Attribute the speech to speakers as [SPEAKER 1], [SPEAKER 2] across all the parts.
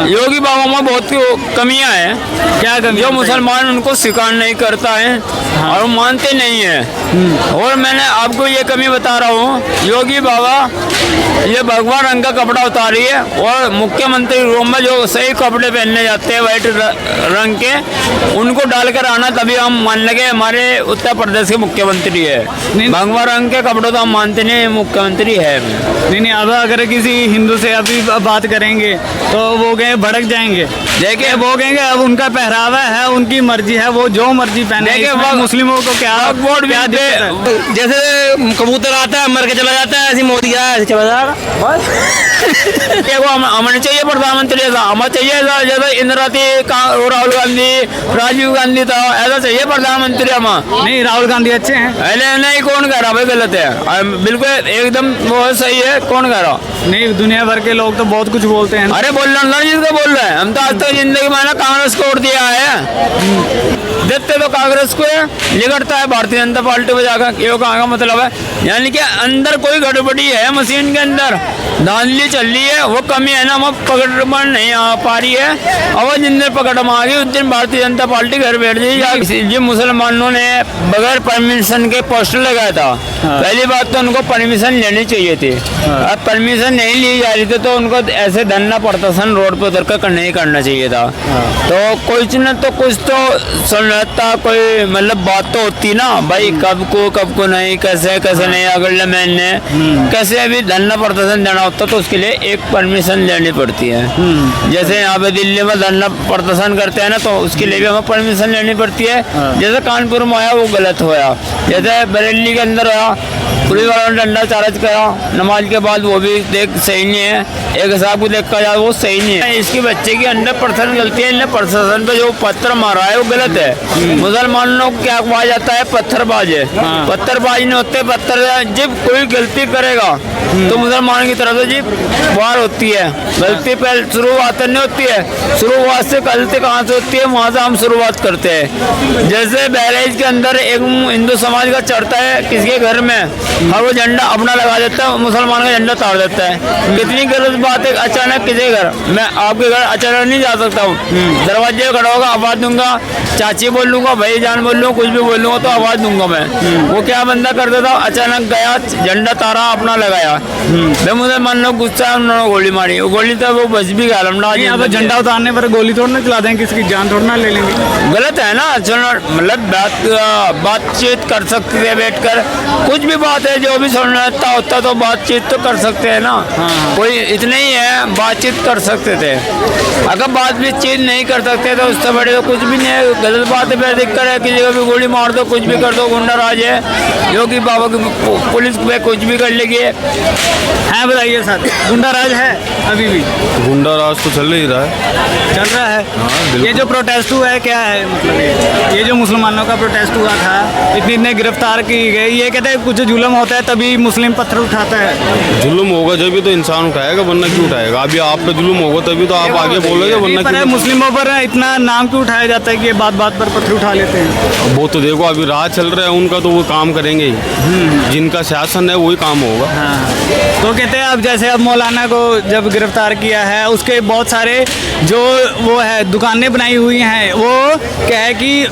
[SPEAKER 1] योगी बाबा में बहुत कमियां हैं।
[SPEAKER 2] क्या कमी?
[SPEAKER 1] जो मुसलमान उनको स्वीकार नहीं करता है और मानते नहीं है। और मैंने आपको ये कमी बता रहा हूँ, योगी बाबा ये भगवान रंग का कपड़ा उतारिए और मुख्यमंत्री रूम में जो सही कपड़े पहनने जाते हैं व्हाइट रंग के, उनको डालकर आना, तभी हम मान लगे हमारे उत्तर प्रदेश के मुख्यमंत्री है। भगवान रंग के कपड़े तो हम मानते नहीं, मुख्यमंत्री है।
[SPEAKER 2] नहीं, अब अगर किसी हिंदू से अभी बात करेंगे तो वो कहें भड़क जाएंगे। देखिए, वो कहेंगे अब उनका पहरावा है, उनकी मर्जी है, वो जो मर्जी पहने।
[SPEAKER 1] देखिए,
[SPEAKER 2] मुस्लिमों को क्या
[SPEAKER 1] वोट
[SPEAKER 2] क्या दिक्कत है?
[SPEAKER 3] जैसे कबूतर आता है मर के चला जाता है, ऐसी मोदी का ऐसे चला जाएगा।
[SPEAKER 1] हमें चाहिए प्रधानमंत्री ऐसा, हमें चाहिए ऐसा जैसा इंदिरा थी, राहुल गांधी, राजीव गांधी था, ऐसा चाहिए प्रधानमंत्री हमें।
[SPEAKER 2] नहीं, राहुल गांधी अच्छे हैं।
[SPEAKER 1] पहले नहीं, कौन कह रहा भाई गलत है? बिल्कुल एकदम वो सही है, कौन कह रहा?
[SPEAKER 2] नहीं, दुनिया भर के लोग तो बहुत कुछ बोलते हैं।
[SPEAKER 1] अरे बोल रहा जिसको बोल रहे हैं, हम तो आज तक जिंदगी में ना कांग्रेस को वोट दिया है। देते तो कांग्रेस को है, निकटता है भारतीय जनता पार्टी में जाकर। ये कहाँ का मतलब है? यानी कि अंदर कोई गड़बड़ी है, मशीन के अंदर धांधली चल रही है, वो कमी है ना, वो पकड़ में नहीं आ पा रही है। और जिन दिन पकड़ में आ गई उस दिन भारतीय जनता पार्टी घर बैठ गई। जिन मुसलमानों ने बगैर परमिशन के पोस्टर लगाया था, पहली बात तो उनको परमिशन लेनी चाहिए थी। अब परमिशन नहीं ली जा रही थी तो उनको ऐसे धरना प्रदर्शन रोड पे उतर कर नहीं करना चाहिए था। तो कुछ न तो कुछ तो सुनता, कोई मतलब बात तो होती ना भाई, कब को नहीं, कैसे कैसे नहीं, अगले महीने कैसे भी धरना प्रदर्शन देना होता तो उसके लिए एक परमिशन लेनी पड़ती है। जैसे यहाँ पे दिल्ली में धरना प्रदर्शन करते हैं ना, तो उसके लिए भी हमें परमिशन लेनी पड़ती है। जैसे कानपुर में आया वो गलत होया, जैसे बरेली के अंदर आया, पुलिस वालों ने डंडा चार्ज करा नमाज के बाद, वो भी देख सही नहीं है। एक हिसाब को देखा जाए वो सही नहीं है। इसकी बच्चे की 100% गलती है। इन्हें प्रशासन पे जो पत्थर मारा है वो गलत है। मुसलमानों को क्या कहा जाता है? पत्थरबाज है। पत्थरबाज नहीं होते, पत्थर जब कोई गलती करेगा तो मुसलमान की तरफ से जी वार होती है। गलती पहले शुरुआत नहीं होती है, शुरुआत से गलती कहाँ से होती है, वहाँ से हम शुरुआत करते हैं। जैसे बहराइच के अंदर एक हिंदू समाज का चढ़ता है किसी के घर में और वो झंडा अपना लगा देता है, मुसलमान का झंडा ताड़ देता है। कितनी गलत बात है। अचानक किसी घर, मैं आपके घर अचानक नहीं जा सकता हूँ, दरवाजे खड़ा होगा, आवाज दूंगा, चाची बोल लूंगा, भाई जान बोल लूंगा, कुछ भी बोल लूंगा तो आवाज दूंगा मैं। वो क्या बंदा कर देता, अचानक गया, झंडा तारा अपना लगाया, मुसलमान लोग गुस्सा, उन्होंने गोली मारी, वो गोली तो वो बच भी गया।
[SPEAKER 2] झंडा उतारने पर गोली थोड़ी ना चला देंगे, किसी की जान थोड़ी ना ले लेंगे।
[SPEAKER 1] गलत है ना। चलो मतलब बातचीत कर सकते हैं बैठकर, कुछ भी बात है जो भी समझता होता तो बातचीत तो कर सकते हैं ना। कोई इतना ही है, बातचीत कर सकते थे। अगर बातचीत नहीं कर सकते तो उससे बड़े तो कुछ भी नहीं है। गलत बात है, फिर दिक्कत है, किसी को भी गोली मार दो, कुछ भी कर दो, गुंडा राज है। योगी बाबा की पुलिस पे कुछ भी कर लेगी है।
[SPEAKER 2] बताइए सर, गुंडा राज है अभी भी?
[SPEAKER 4] गुंडा राज तो चल ही रहा है,
[SPEAKER 2] चल रहा है। ये जो प्रोटेस्ट हुआ है क्या है मतलब? ये जो मुसलमानों का प्रोटेस्ट हुआ था, इतने गिरफ्तार की गए, ये कहते हैं कुछ जुल्म होता है तभी मुस्लिम पत्थर उठाता है।
[SPEAKER 4] जुल्म होगा जब भी तो इंसान उठाएगा, वरना क्यों उठाएगा? अभी आप पे जुल्म होगा तभी तो आप आगे बोलोगे, वरना क्यों?
[SPEAKER 2] मुस्लिमों पर इतना नाम क्यों उठाया जाता है कि ये बात बात पर पत्थर उठा लेते हैं?
[SPEAKER 4] वो तो देखो अभी राज चल रहा है उनका, तो वो काम करेंगे ही, जिनका शासन है वही काम होगा।
[SPEAKER 2] तो कहते हैं अब जैसे अब मौलाना को जब गिरफ्तार किया है, उसके बहुत सारे जो वो है दुकानें बनाई हुई हैं, वो क्या है कि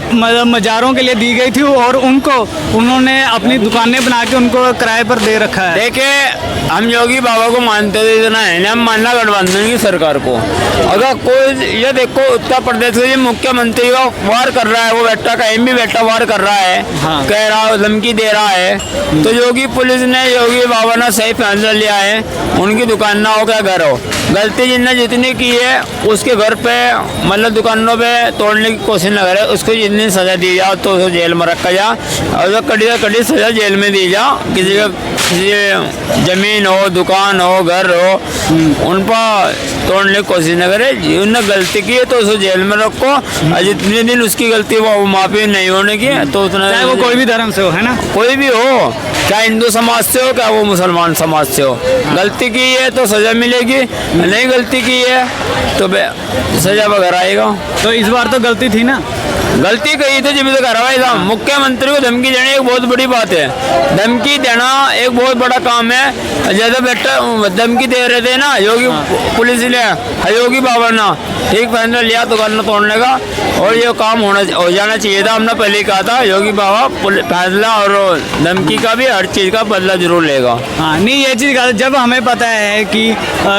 [SPEAKER 2] मज़ारों के लिए दी गई थी और उनको उन्होंने अपनी दुकानें बना के उनको किराए पर दे रखा है।
[SPEAKER 1] देखिए, हम योगी बाबा को मानते थे इतना है ना, हम मानना गठबंधन की सरकार को। अगर कोई ये देखो उत्तर प्रदेश के मुख्यमंत्री को वार कर रहा है, वो बेटा कहीं भी बेटा वार कर रहा है, कह रहा है, धमकी दे रहा है, तो योगी पुलिस ने, योगी बाबा ने सही फैसला लिया है। उनकी दुकान ना हो क्या घर हो, गलती जिसने जितनी की है उसके घर पे मतलब दुकानों पे तोड़ने की कोशिश न करे, उसको जितनी सजा दी जाए तो उसको जेल में रखा जा, और कड़ी से कड़ी सजा जेल में दी जा। किसी जमीन हो, दुकान हो, घर हो, उन पर तोड़ने की कोशिश न करे। उन्होंने गलती की है तो उसको जेल में रखो, और जितने दिन उसकी गलती वो माफी नहीं होने की तो उतना,
[SPEAKER 2] चाहे वो कोई भी धर्म से हो, है ना,
[SPEAKER 1] कोई भी हो, क्या हिंदू समाज से हो, क्या वो मुसलमान समाज से हो, गलती की है तो सजा मिलेगी, नहीं गलती की है तो सजा वगैरह आएगा।
[SPEAKER 2] तो इस बार तो गलती थी ना?
[SPEAKER 1] गलती कही तो जिम्मेदार कार्रवाई था। मुख्यमंत्री को धमकी देना एक बहुत बड़ी बात है। धमकी देना एक बहुत बड़ा काम है। जैसे बेटा धमकी दे रहे थे ना योगी पुलिस ने, योगी बाबा ने एक फैसला लिया दुकान तोड़ने का, और ये काम हो जाना चाहिए था। हमने पहले ही कहा था योगी बाबा फैसला और धमकी का भी हर चीज़ का बदला जरूर लेगा।
[SPEAKER 2] हाँ, नहीं ये चीज़ जब हमें पता है कि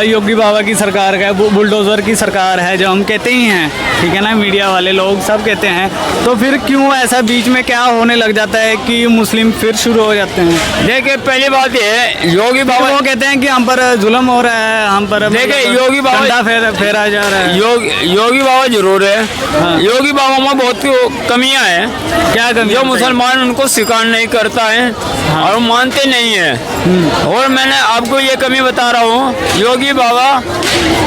[SPEAKER 2] योगी बाबा की सरकार का बुलडोजर की सरकार है, जो हम कहते ही हैं, ठीक है ना, मीडिया वाले लोग सब कहते हैं, तो फिर क्यों ऐसा बीच में क्या होने लग जाता है कि मुस्लिम फिर शुरू हो जाते हैं?
[SPEAKER 1] देखिए पहली बात ये है, योगी बाबा
[SPEAKER 2] वो कहते हैं कि हम पर जुल्म हो रहा है, हम पर
[SPEAKER 1] देखिए योगी बाबा
[SPEAKER 2] फेरा जा रहा है।
[SPEAKER 1] योगी बाबा जरूर है।
[SPEAKER 2] हाँ।
[SPEAKER 1] योगी बाबा में बहुत कमियां हैं।
[SPEAKER 2] क्या कमी?
[SPEAKER 1] जो मुसलमान उनको स्वीकार नहीं करता है और मानते नहीं है। और मैंने आपको ये कमी बता रहा हूँ, योगी बाबा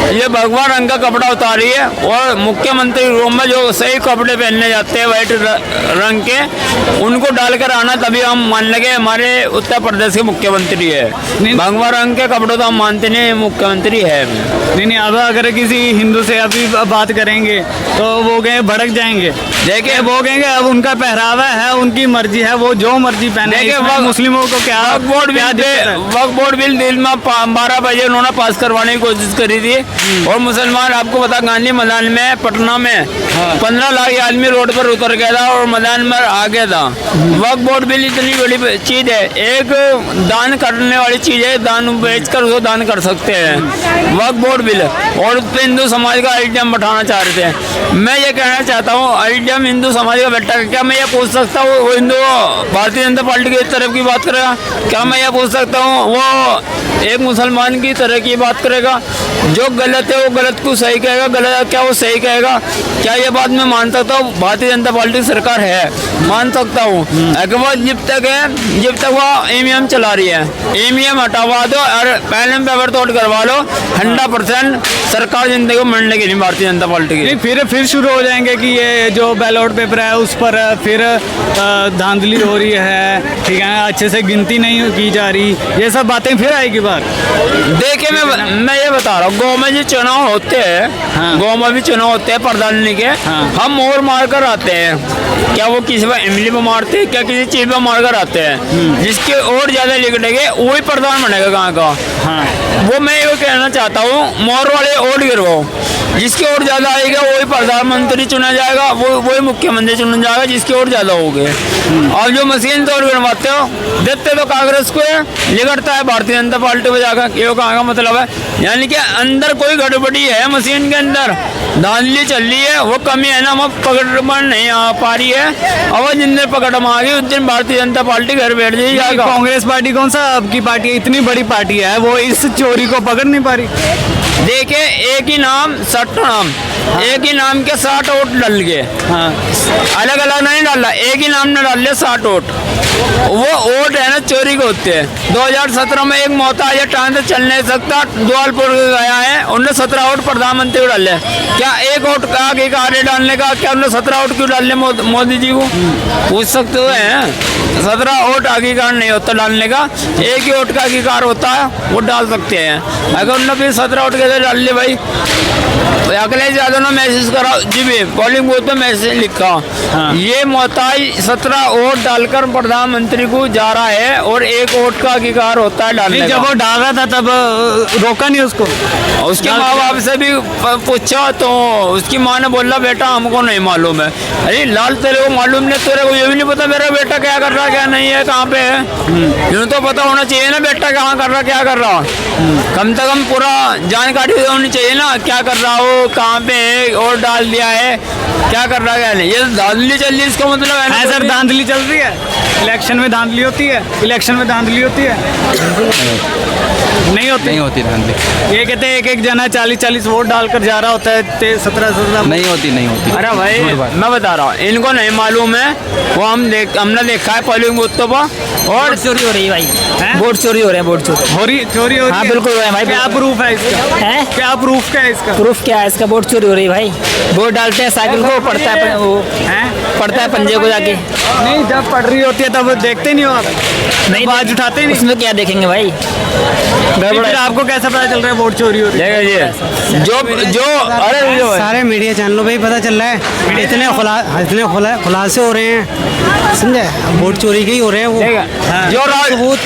[SPEAKER 1] ये भगवा रंग का कपड़ा उतारी है, और मुख्यमंत्री रूम में जो सही कपड़े पहनने जाते हैं वाइट रंग के, उनको डालकर आना, तभी हम मान लगे हमारे उत्तर प्रदेश के मुख्यमंत्री है। भगवा रंग के कपड़े तो हम मानते नहीं, मुख्यमंत्री है।
[SPEAKER 2] नहीं, अब अगर किसी हिंदू से अभी बात करेंगे तो वो कहें भड़क जाएंगे।
[SPEAKER 1] देखिए
[SPEAKER 2] वो कहेंगे अब उनका पहरावा है, उनकी मर्जी है, वो जो मर्जी पहने।
[SPEAKER 1] देखिए
[SPEAKER 2] मुस्लिमों को क्या
[SPEAKER 1] वक्फ बोर्ड बिल दिल में 12 बजे उन्होंने पास करवाने की कोशिश करी थी, और मुसलमान आपको पता गांधी मैदान में पटना में 15 लाख आदमी रोड पर उतर गया था और मैदान में आ गया था। वक्फ बोर्ड बिल इतनी बड़ी चीज है, एक दान करने वाली चीज है, दान बेच कर उसको दान कर सकते हैं। वक्फ बोर्ड बिल, और उस पर हिंदू समाज का आइडियम बैठाना चाह रहे थे। मैं ये कहना चाहता हूँ, आइडियम हिंदू समाज का बैठा, क्या मैं ये पूछ सकता हूँ वो हिंदू भारतीय जनता पार्टी की तरफ की बात करेगा? क्या मैं ये पूछ सकता हूँ वो एक मुसलमान की तरह की बात करेगा? जो गलत है वो गलत को सही कहेगा, गलत क्या वो सही कहेगा? क्या ये बात मैं मान सकता हूँ? भारतीय जनता पार्टी की सरकार है, मान सकता हूँ। जब तक वो EVM चला रही है, EVM हटावा दो और पहले पेपर तोड़ करवा लो, 100% सरकार जिंदगी को मरने की नहीं भारतीय जनता पार्टी की।
[SPEAKER 2] फिर शुरू हो जाएंगे कि ये जो बैलेट पेपर है उस पर फिर धांधली हो रही है, ठीक है, अच्छे से गिनती नहीं की जा रही, ये सब बातें फिर आएगी बात।
[SPEAKER 1] देखिए मैं ये बता रहा हूँ, गाँव में जो चुनाव होते हैं,
[SPEAKER 2] हाँ।
[SPEAKER 1] गाँव में भी चुनाव होते हैं प्रधानी के,
[SPEAKER 2] हाँ।
[SPEAKER 1] हम मोर मार कर आते हैं। क्या वो किसी पर इमली पर मारते हैं? क्या किसी चीज पर मार कर आते हैं? जिसके और ज्यादा लिखटेंगे वही प्रधान बनेगा गाँव का।
[SPEAKER 2] हाँ।
[SPEAKER 1] वो मैं ये कहना चाहता हूँ, मोर वाले वोट गिरवाओ, जिसके और ज्यादा आएगा वही प्रधानमंत्री चुना जाएगा, वही मुख्यमंत्री चुना जाएगा, जिसके और ज्यादा हो गए। और जो मशीन तोड़ गिरवाते हो, देते तो कांग्रेस को है, लिगड़ता है भारतीय जनता पार्टी में जाकर। ये कहाँ का मतलब है? यानी कि अंदर कोई गड़बड़ी है, मशीन के अंदर धांधली चल रही है, वो कमी है ना, हम पकड़ नहीं आ पा रही है। और जिन दिन पकड़ में आ गई उस दिन भारतीय जनता पार्टी घर बैठ जाएगी।
[SPEAKER 2] कांग्रेस पार्टी कौन सा आपकी पार्टी है? इतनी बड़ी पार्टी है, वो इस चोरी को पकड़ नहीं पा रही।
[SPEAKER 1] देखिए एक ही नाम 60 नाम, एक ही नाम के 60 वोट डल गए।
[SPEAKER 2] हाँ।
[SPEAKER 1] अलग अलग नहीं डाला, एक ही नाम ने डाल लिया 60 वोट। वो वोट है ना चोरी के होते हैं। 2017 में एक मोहताज टाइम से चल नहीं सकता, धौलपुर गया है, उन्होंने 17 वोट प्रधानमंत्री को डाले। क्या एक वोट का अधिकार डालने का? क्या उन्होंने 17 वोट क्यों डालने मोदी जी को? पूछ सकते हैं। 17 वोट अधिकार नहीं होता डालने का, एक ही वोट का अधिकार होता है, वो डाल सकते हैं। अगर उन्होंने फिर 17 वोट कैसे डाल लिए भाई? अखिलेश यादव ने मैसेज करा जी भी, पोलिंग बूथ पे मैसेज लिखा। हाँ। ये मोहताज 17 वोट डालकर प्रधानमंत्री को जा रहा है, और एक वोट का अधिकार होता है डालने का।
[SPEAKER 2] जब वो डाल रहा था तब रोका नहीं उसको?
[SPEAKER 1] उसके माँ बाप से भी पूछा तो उसकी माँ ने बोला बेटा हमको नहीं मालूम है। अरे लाल तेरे को मालूम नहीं, तेरे को ये भी नहीं पता मेरा बेटा क्या कर रहा क्या नहीं है, कहाँ पे है? यूँ तो पता होना चाहिए ना बेटा कहाँ कर रहा क्या कर रहा। कम से कम पूरा जानकारी होनी चाहिए ना, क्या कर रहा हो, कहाँ पे है, और डाल दिया है, क्या कर रहा क्या नहीं। ये धांधली चल रही है, इसका मतलब है ना
[SPEAKER 2] सर धांधली चल रही है। इलेक्शन में धांधली होती है, इलेक्शन में धांधली होती है? नहीं होती धांधली। ये कहते हैं एक जना 40-40 वोट डालकर जा रहा होता है, 17
[SPEAKER 3] नहीं होती।
[SPEAKER 1] अरे भाई मैं बता रहा हूँ, इनको नहीं मालूम है। वो हमने देखा है पोलिंग बूथों पर, और
[SPEAKER 5] चोरी हो रही है भाई,
[SPEAKER 2] वोट
[SPEAKER 5] चोरी हो रहे हैं, वोट चोरी
[SPEAKER 2] हो रही है।
[SPEAKER 5] हाँ बिल्कुल हो रहे हैं भाई।
[SPEAKER 2] क्या प्रूफ है इसका?
[SPEAKER 5] है
[SPEAKER 2] क्या प्रूफ क्या है इसका?
[SPEAKER 5] प्रूफ क्या है इसका? वोट चोरी हो रही है भाई। वोट डालते हैं साइकिल को, पड़ता है वो
[SPEAKER 2] हैं।
[SPEAKER 5] पड़ता है पंजे को जाके।
[SPEAKER 2] नहीं, जब पड़ रही होती है तब देखते नहीं हो आप?
[SPEAKER 5] नहीं,
[SPEAKER 2] आवाज उठाते ही नहीं?
[SPEAKER 5] उसमें क्या देखेंगे भाई, गड़बड़
[SPEAKER 2] फिर
[SPEAKER 5] है।
[SPEAKER 2] आपको कैसा पता चल रहा है वोट चोरी हो रही है?
[SPEAKER 1] देखिए जो अरे जो
[SPEAKER 6] सारे मीडिया चैनलों पे ही पता चल रहा है, इतने खुलासे हो रहे हैं, समझे, वोट चोरी के ही हो रहे हैं वो।
[SPEAKER 1] जो
[SPEAKER 6] सबूत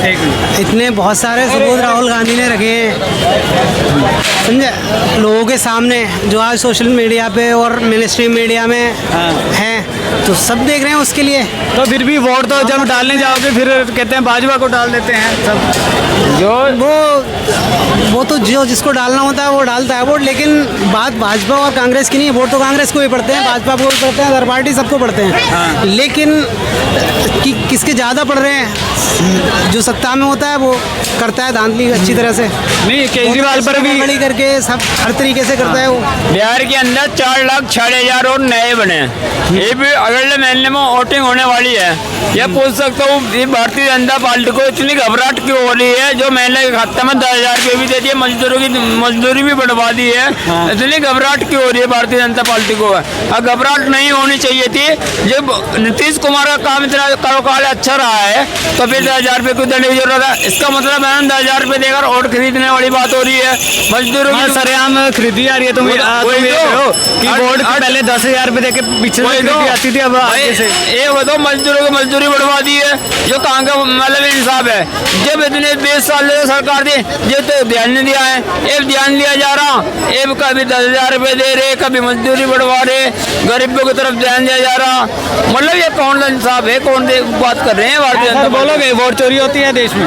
[SPEAKER 2] एक मिनट।
[SPEAKER 6] इतने बहुत सारे सबूत राहुल गांधी ने रखे हैं, समझे, लोगों के सामने, जो आज सोशल मीडिया पे और मिनिस्ट्री मीडिया में है, तो सब देख रहे हैं उसके लिए।
[SPEAKER 2] तो फिर भी वोट तो जब डालने जाओगे फिर कहते हैं भाजपा को डाल देते हैं सब।
[SPEAKER 1] जो
[SPEAKER 6] वो तो जो जिसको डालना होता है वो डालता है वोट, लेकिन बात भाजपा और कांग्रेस की नहीं है। वोट तो कांग्रेस को भी पड़ते हैं, भाजपा को भी पड़ते हैं, अदर पार्टी सबको पड़ते हैं, लेकिन किसके ज़्यादा पड़ रहे हैं, जो सत्ता में होता है वो करता है धांधली अच्छी तरह से।
[SPEAKER 2] नहीं, केजरीवाल पर भी
[SPEAKER 6] बड़ी करके सब हर तरीके से करता है वो।
[SPEAKER 1] बिहार के अंदर 4,06,000 और नए बने। ये भी अगले महीने में वोटिंग होने वाली है। ये पूछ सकता हूँ ये भारतीय जनता पार्टी को इतनी घबराहट क्यों हो रही है, जो महीने के खाते में 10,000 रुपये भी दे दिए, मजदूरों की मजदूरी भी बढ़वा दी है। इतनी घबराहट क्यों हो रही है भारतीय जनता पार्टी को? घबराहट नहीं होनी चाहिए थी। जब नीतीश कुमार का काम इतना कारोबार अच्छा रहा है तो फिर 10,000 रुपये क्यों देने की जरूरत है? इसका मतलब है 10,000 रुपये देकर वोट खरीदने वाली बात हो रही है। मजदूरों की
[SPEAKER 2] सरेआम खरीदी जा रही है। तुम
[SPEAKER 1] वही
[SPEAKER 2] तुम ये
[SPEAKER 1] तो।
[SPEAKER 2] कह रहे हो कि वोट के पहले 10,000 रुपए देके पीछे से खरीदी आती थी, अब आगे से
[SPEAKER 1] ये बताओ मजदूरों की मजदूरी बढ़वा दी है, जो कहाँ का मतलब इंसाफ है? जब इतने 20 साल से सरकार दी, जो तो ध्यान नहीं दिया है, एक ध्यान दिया जा रहा, एक कभी 10,000 रुपये दे रहे, कभी मजदूरी बढ़वा रहे, गरीबों की तरफ ध्यान दिया जा रहा। मतलब ये कौन सा इंसाफ है? कौन बात कर रहे हैं भारतीय जनता
[SPEAKER 2] सर
[SPEAKER 1] पार्टी?
[SPEAKER 2] बोलोगे वोट चोरी होती है देश में?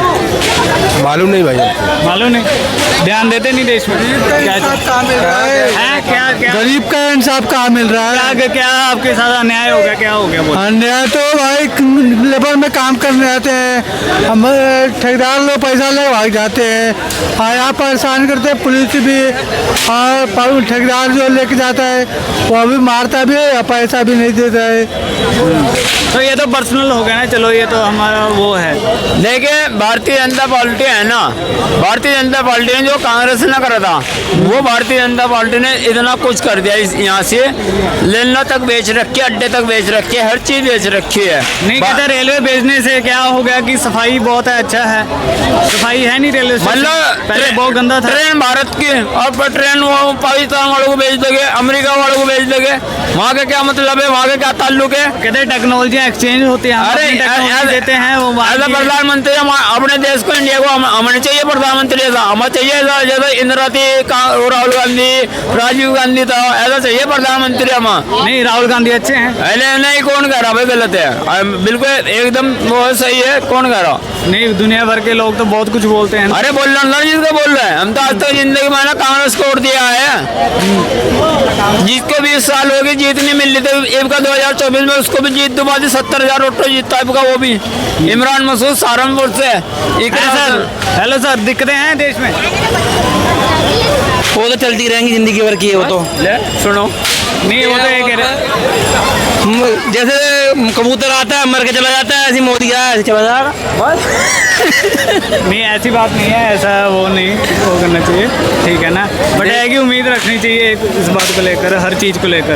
[SPEAKER 4] मालूम नहीं भाई,
[SPEAKER 2] मालूम नहीं, ध्यान देते नहीं देश में। क्या है, क्या
[SPEAKER 7] गरीब का इंसाफ कहाँ मिल रहा है?
[SPEAKER 2] क्या आपके साथ अन्याय हो गया? क्या हो गया? बोलो।
[SPEAKER 7] अन्याय तो भाई लेबर में काम करने आते हैं, हम ठेकेदार लोग पैसा ले भाग जाते हैं, और यहाँ परेशान करते हैं पुलिस भी, और ठेकेदार जो लेके जाता है वो भी मारता भी है, पैसा भी नहीं देता है।
[SPEAKER 2] तो ये तो पर्सनल हो गया ना, चलो ये तो हमारा वो है।
[SPEAKER 1] देखिए भारतीय जनता पार्टी है ना, भारतीय जनता पार्टी ने जो कांग्रेस ने करा था वो भारतीय जनता पार्टी ने इतना कुछ कर दिया। यहाँ से लेना तक बेच रखी है, अड्डे तक बेच रखी है, हर चीज बेच रखी है।
[SPEAKER 2] नहीं कहते रेलवे भेजने से क्या हो गया कि सफाई बहुत है, अच्छा है, सफाई है नहीं रेलवे स्टेशन।
[SPEAKER 1] मतलब
[SPEAKER 2] पहले बहुत गंदा था।
[SPEAKER 1] ट्रेन भारत की और पर ट्रेन वो पाकिस्तान वालों को भेज देंगे, अमेरिका वालों को भेज देंगे, वहाँ का क्या मतलब है, वहाँ का क्या ताल्लुक है?
[SPEAKER 2] कहते टेक्नोलॉजी एक्सचेंज होती है, हम
[SPEAKER 1] अरे
[SPEAKER 2] अपनी टेक्नोलॉजी देते हैं वो
[SPEAKER 1] ऐसा प्रधानमंत्री अपने देश को, इंडिया को हमें चाहिए प्रधानमंत्री ऐसा, हमें चाहिए ऐसा जैसे इंदिरा थी, राहुल गांधी, राजीव गांधी था, ऐसा चाहिए प्रधानमंत्री हमें।
[SPEAKER 2] नहीं, राहुल गांधी अच्छे हैं।
[SPEAKER 1] पहले नहीं, कौन कह रहा भाई गलत है? बिल्कुल एकदम वो सही है, कौन कह रहा?
[SPEAKER 2] नहीं, दुनिया भर के लोग तो बहुत कुछ बोलते हैं।
[SPEAKER 1] अरे बोल रहा जिसको बोल रहे हैं, हम तो आज तक जिंदगी में ना कांग्रेस को वोट दिया है, जिसको 20 साल हो गए जीत नहीं मिल रही थी, एक का 2024 में उसको भी जीत दुबा दी, 70,000 वोट जीतता है वो भी, इमरान मसूद सहारनपुर से।
[SPEAKER 2] सर हेलो सर, दिक्कतें हैं देश में?
[SPEAKER 3] वो तो चलती रहेंगी जिंदगी भर की है वो तो।
[SPEAKER 1] सुनो,
[SPEAKER 2] नहीं, वो तो ये कह रहे
[SPEAKER 3] जैसे कबूतर आता है मर के चला जाता है, ऐसी मोदी आया ऐसे चला जाएगा।
[SPEAKER 2] नहीं, ऐसी बात नहीं है, ऐसा वो नहीं वो करना चाहिए, ठीक है ना, बट है कि उम्मीद रखनी चाहिए इस बात को लेकर, हर चीज़ को लेकर।